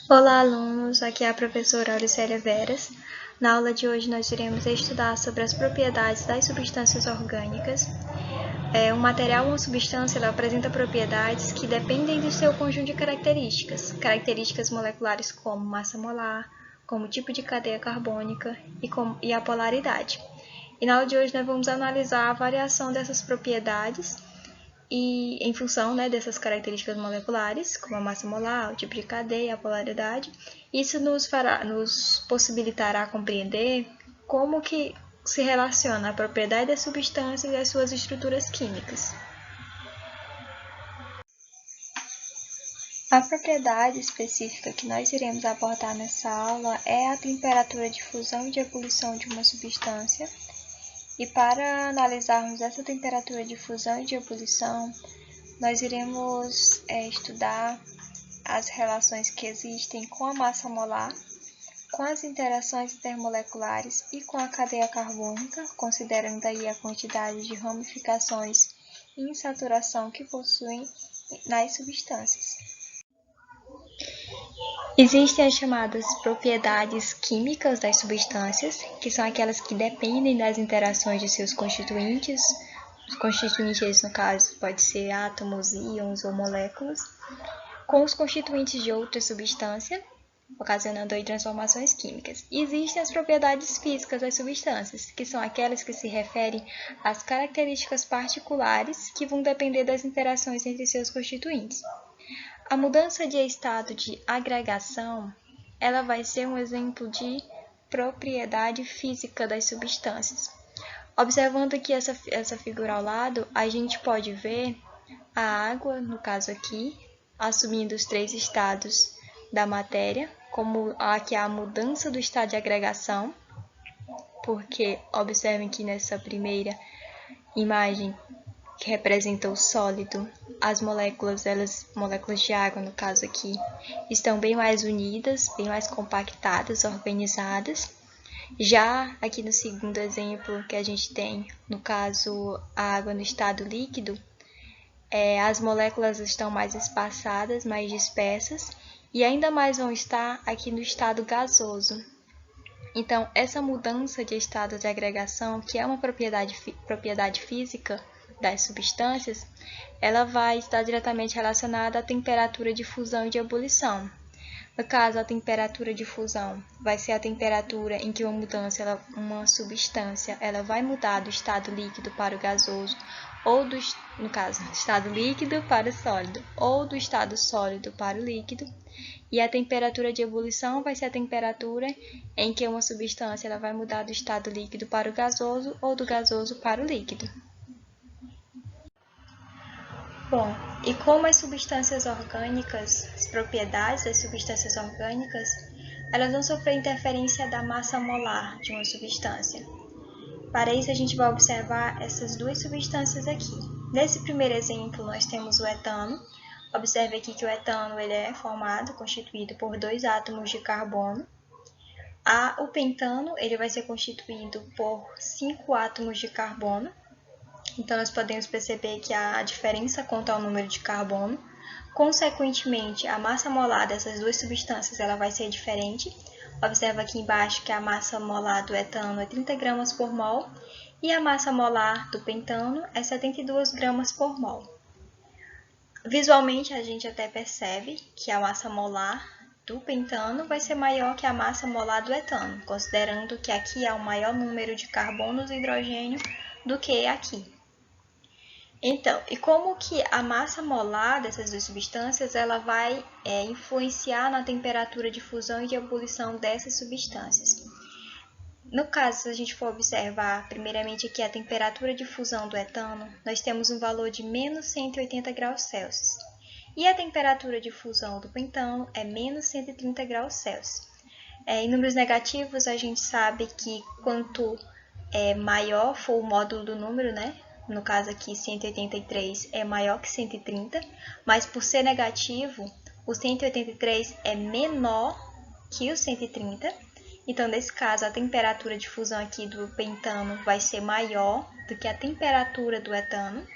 Olá, alunos! Aqui é a professora Auricélia Veras. Na aula de hoje, nós iremos estudar sobre as propriedades das substâncias orgânicas. Um material ou uma substância ela apresenta propriedades que dependem do seu conjunto de características moleculares como massa molar, como tipo de cadeia carbônica e a polaridade. E na aula de hoje, nós vamos analisar a variação dessas propriedades e em função dessas características moleculares, como a massa molar, o tipo de cadeia, a polaridade, isso nos possibilitará compreender como que se relaciona a propriedade das substâncias e as suas estruturas químicas. A propriedade específica que nós iremos abordar nessa aula é a temperatura de fusão e de ebulição de uma substância. E para analisarmos essa temperatura de fusão e de ebulição, nós iremos estudar as relações que existem com a massa molar, com as interações intermoleculares e com a cadeia carbônica, considerando aí a quantidade de ramificações e insaturação que possuem nas substâncias. Existem as chamadas propriedades químicas das substâncias, que são aquelas que dependem das interações de seus constituintes. Os constituintes, no caso, pode ser átomos, íons ou moléculas, com os constituintes de outra substância, ocasionando aí transformações químicas. E existem as propriedades físicas das substâncias, que são aquelas que se referem às características particulares que vão depender das interações entre seus constituintes. A mudança de estado de agregação, ela vai ser um exemplo de propriedade física das substâncias. Observando aqui essa figura ao lado, a gente pode ver a água, no caso aqui, assumindo os 3 estados da matéria, como aqui a mudança do estado de agregação, porque observem que nessa primeira imagem que representa o sólido, as moléculas de água, no caso aqui, estão bem mais unidas, bem mais compactadas, organizadas. Já aqui no segundo exemplo que a gente tem, no caso a água no estado líquido, as moléculas estão mais espaçadas, mais dispersas, e ainda mais vão estar aqui no estado gasoso. Então, essa mudança de estado de agregação, que é uma propriedade física das substâncias, ela vai estar diretamente relacionada à temperatura de fusão e de ebulição. No caso, a temperatura de fusão vai ser a temperatura em que uma substância ela vai mudar do estado líquido para o gasoso, ou no caso, estado líquido para o sólido, ou do estado sólido para o líquido. E a temperatura de ebulição vai ser a temperatura em que uma substância ela vai mudar do estado líquido para o gasoso, ou do gasoso para o líquido. Bom, e como as substâncias orgânicas, as propriedades das substâncias orgânicas, elas vão sofrer interferência da massa molar de uma substância. Para isso, a gente vai observar essas duas substâncias aqui. Nesse primeiro exemplo, nós temos o etano. Observe aqui que o etano ele é constituído por 2 átomos de carbono. O pentano ele vai ser constituído por 5 átomos de carbono. Então, nós podemos perceber que há a diferença quanto ao número de carbono. Consequentemente, a massa molar dessas duas substâncias ela vai ser diferente. Observa aqui embaixo que a massa molar do etano é 30 gramas por mol e a massa molar do pentano é 72 gramas por mol. Visualmente, a gente até percebe que a massa molar do pentano vai ser maior que a massa molar do etano, considerando que aqui há um maior número de carbonos e hidrogênio do que aqui. Então, e como que a massa molar dessas duas substâncias ela vai influenciar na temperatura de fusão e de ebulição dessas substâncias? No caso, se a gente for observar primeiramente aqui a temperatura de fusão do etano, nós temos um valor de menos 180 graus Celsius. E a temperatura de fusão do pentano é menos 130 graus Celsius. Em números negativos, a gente sabe que quanto maior for o módulo do número, no caso aqui 183 é maior que 130, mas por ser negativo, o 183 é menor que o 130. Então, nesse caso, a temperatura de fusão aqui do pentano vai ser maior do que a temperatura do etano,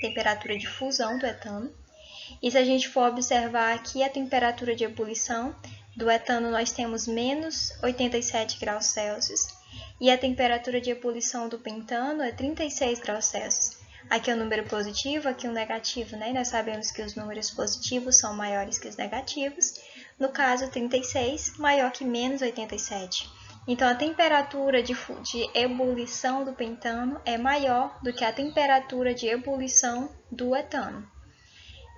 temperatura de fusão do etano. E se a gente for observar aqui a temperatura de ebulição do etano, nós temos menos 87 graus Celsius. E a temperatura de ebulição do pentano é 36 graus Celsius. Aqui é o número positivo, aqui o negativo, né? Nós sabemos que os números positivos são maiores que os negativos. No caso, 36 maior que menos 87. Então, a temperatura de ebulição do pentano é maior do que a temperatura de ebulição do etano.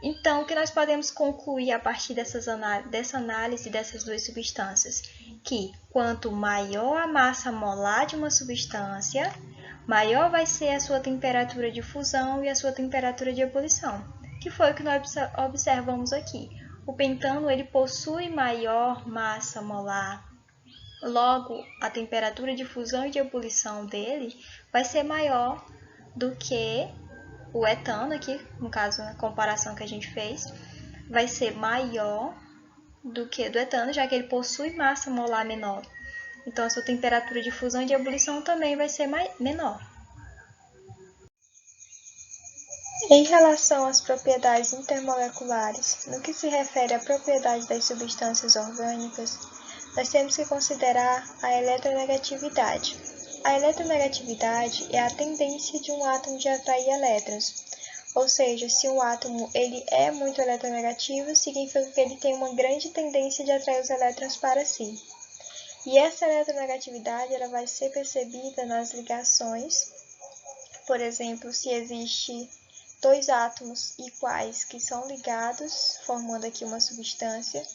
Então, o que nós podemos concluir a partir dessa análise dessas duas substâncias? Que quanto maior a massa molar de uma substância, maior vai ser a sua temperatura de fusão e a sua temperatura de ebulição, que foi o que nós observamos aqui. O pentano ele possui maior massa molar, logo a temperatura de fusão e de ebulição dele vai ser maior do que o etano aqui, no caso, na comparação que a gente fez, vai ser maior do que do etano, já que ele possui massa molar menor. Então, a sua temperatura de fusão e de ebulição também vai ser menor. Em relação às propriedades intermoleculares, no que se refere à propriedade das substâncias orgânicas, nós temos que considerar a eletronegatividade. A eletronegatividade é a tendência de um átomo de atrair elétrons. Ou seja, se um átomo ele é muito eletronegativo, significa que ele tem uma grande tendência de atrair os elétrons para si. E essa eletronegatividade ela vai ser percebida nas ligações. Por exemplo, se existe dois átomos iguais que são ligados, formando aqui uma substância,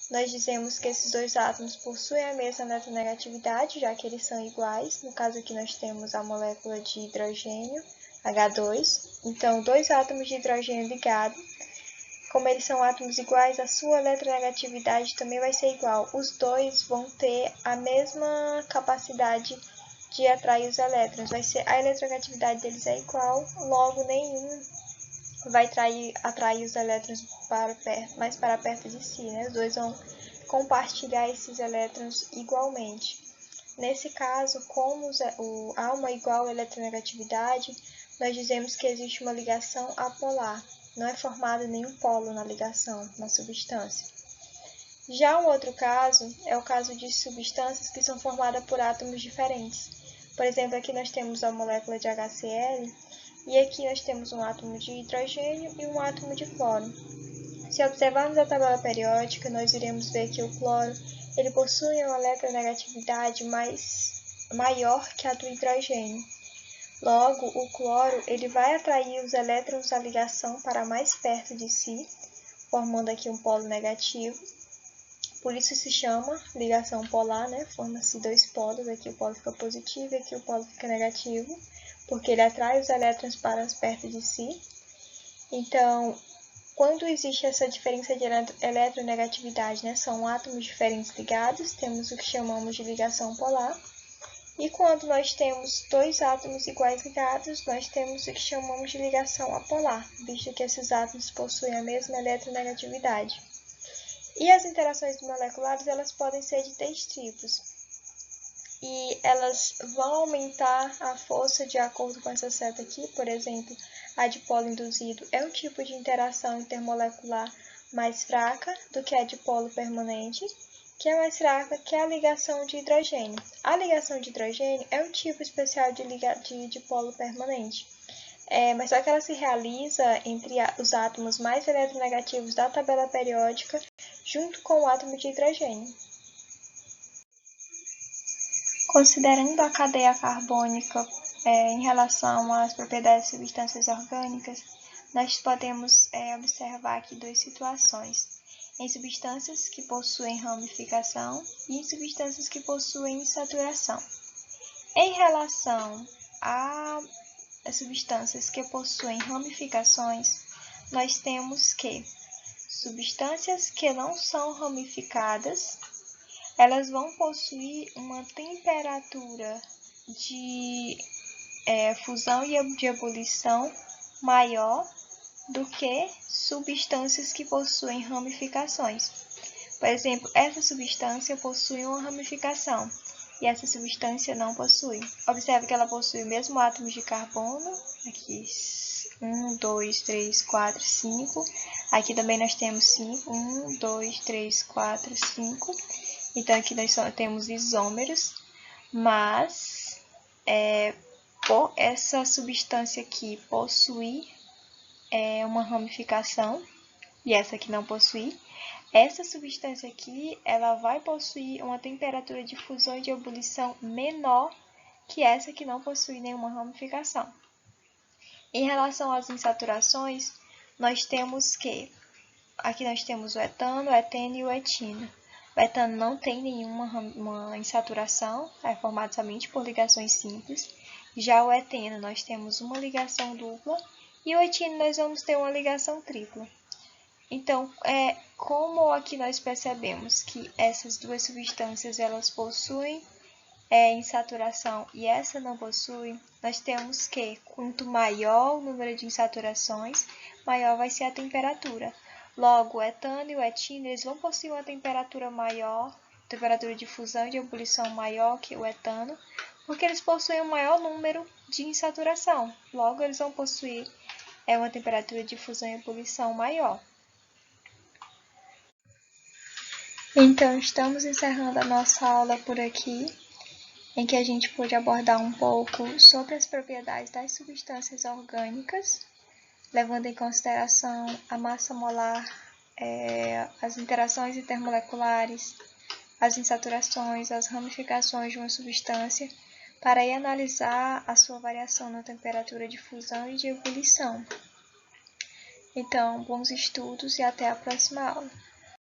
nós dizemos que esses dois átomos possuem a mesma eletronegatividade, já que eles são iguais. No caso aqui nós temos a molécula de hidrogênio, H2. Então, dois átomos de hidrogênio ligados, como eles são átomos iguais, a sua eletronegatividade também vai ser igual. Os dois vão ter a mesma capacidade de atrair os elétrons. A eletronegatividade deles é igual, logo nenhum vai atrair os elétrons mais para perto de si, né? Os dois vão compartilhar esses elétrons igualmente. Nesse caso, como há uma igual eletronegatividade, nós dizemos que existe uma ligação apolar. Não é formado nenhum polo na ligação, na substância. Já um outro caso é o caso de substâncias que são formadas por átomos diferentes. Por exemplo, aqui nós temos a molécula de HCl, e aqui nós temos um átomo de hidrogênio e um átomo de cloro. Se observarmos a tabela periódica, nós iremos ver que o cloro ele possui uma eletronegatividade maior que a do hidrogênio. Logo, o cloro ele vai atrair os elétrons da ligação para mais perto de si, formando aqui um polo negativo. Por isso se chama ligação polar, né? Forma-se dois polos, aqui o polo fica positivo e aqui o polo fica negativo, porque ele atrai os elétrons para perto de si. Então, quando existe essa diferença de eletronegatividade, né, são átomos diferentes ligados, temos o que chamamos de ligação polar. E quando nós temos dois átomos iguais ligados, nós temos o que chamamos de ligação apolar, visto que esses átomos possuem a mesma eletronegatividade. E as interações moleculares elas podem ser de três tipos. E elas vão aumentar a força de acordo com essa seta aqui. Por exemplo, a dipolo induzido é um tipo de interação intermolecular mais fraca do que a dipolo permanente, que é mais fraca que a ligação de hidrogênio. A ligação de hidrogênio é um tipo especial de dipolo permanente, mas só que ela se realiza entre os átomos mais eletronegativos da tabela periódica junto com o átomo de hidrogênio. Considerando a cadeia carbônica em relação às propriedades de substâncias orgânicas, nós podemos observar aqui duas situações: em substâncias que possuem ramificação e em substâncias que possuem saturação. Em relação às substâncias que possuem ramificações, nós temos que substâncias que não são ramificadas, elas vão possuir uma temperatura de fusão e de ebulição maior do que substâncias que possuem ramificações. Por exemplo, essa substância possui uma ramificação e essa substância não possui. Observe que ela possui o mesmo átomo de carbono, aqui 1, 2, 3, 4, 5, Aqui também nós temos 5, 1, 2, 3, 4, 5. Então, aqui nós só temos isômeros, mas por essa substância aqui possuir uma ramificação, e essa aqui não possui, essa substância aqui, ela vai possuir uma temperatura de fusão e de ebulição menor que essa que não possui nenhuma ramificação. Em relação às insaturações, nós temos que, aqui nós temos o etano, o eteno e o etino. O etano não tem nenhuma insaturação, é formado somente por ligações simples. Já o eteno, nós temos uma ligação dupla, e o etino nós vamos ter uma ligação tripla. Então, como aqui nós percebemos que essas duas substâncias elas possuem insaturação e essa não possui, nós temos que, quanto maior o número de insaturações, maior vai ser a temperatura. Logo, o etano e o etino eles vão possuir uma temperatura maior, temperatura de fusão e de ebulição maior que o etano, porque eles possuem um maior número de insaturação. Logo, eles vão possuir uma temperatura de fusão e ebulição maior. Então, estamos encerrando a nossa aula por aqui, em que a gente pôde abordar um pouco sobre as propriedades das substâncias orgânicas, levando em consideração a massa molar, as interações intermoleculares, as insaturações, as ramificações de uma substância, para aí analisar a sua variação na temperatura de fusão e de ebulição. Então, bons estudos e até a próxima aula.